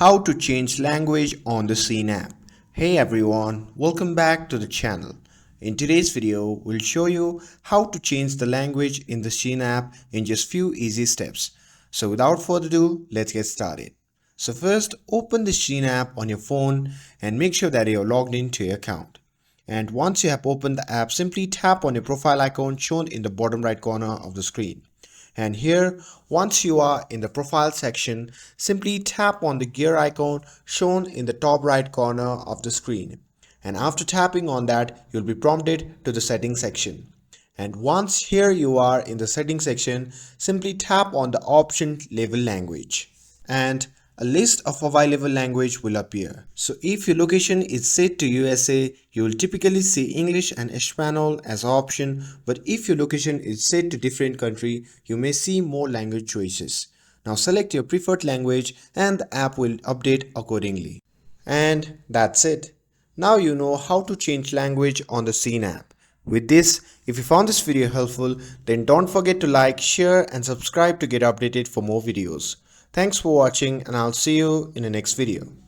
How to change language on the Shein app. Hey everyone, welcome back to the channel. In today's video, we'll show you how to change the language in the Shein app in just few easy steps. So without further ado, let's get started. So first, open the Shein app on your phone and make sure that you're logged into your account. And once you have opened the app, simply tap on your profile icon shown in the bottom right corner of the screen. And here, once you are in the profile section, simply tap on the gear icon shown in the top right corner of the screen. And after tapping on that, you'll be prompted to the settings section. And once here you are in the settings section, simply tap on the option label language. And a list of available language will appear. So if your location is set to USA, you will typically see English and Espanol as option, but if your location is set to different country, you may see more language choices. Now select your preferred language and the app will update accordingly. And that's it. Now you know how to change language on the Shein app. With this, if you found this video helpful, then don't forget to like, share and subscribe to get updated for more videos. Thanks for watching and I'll see you in the next video.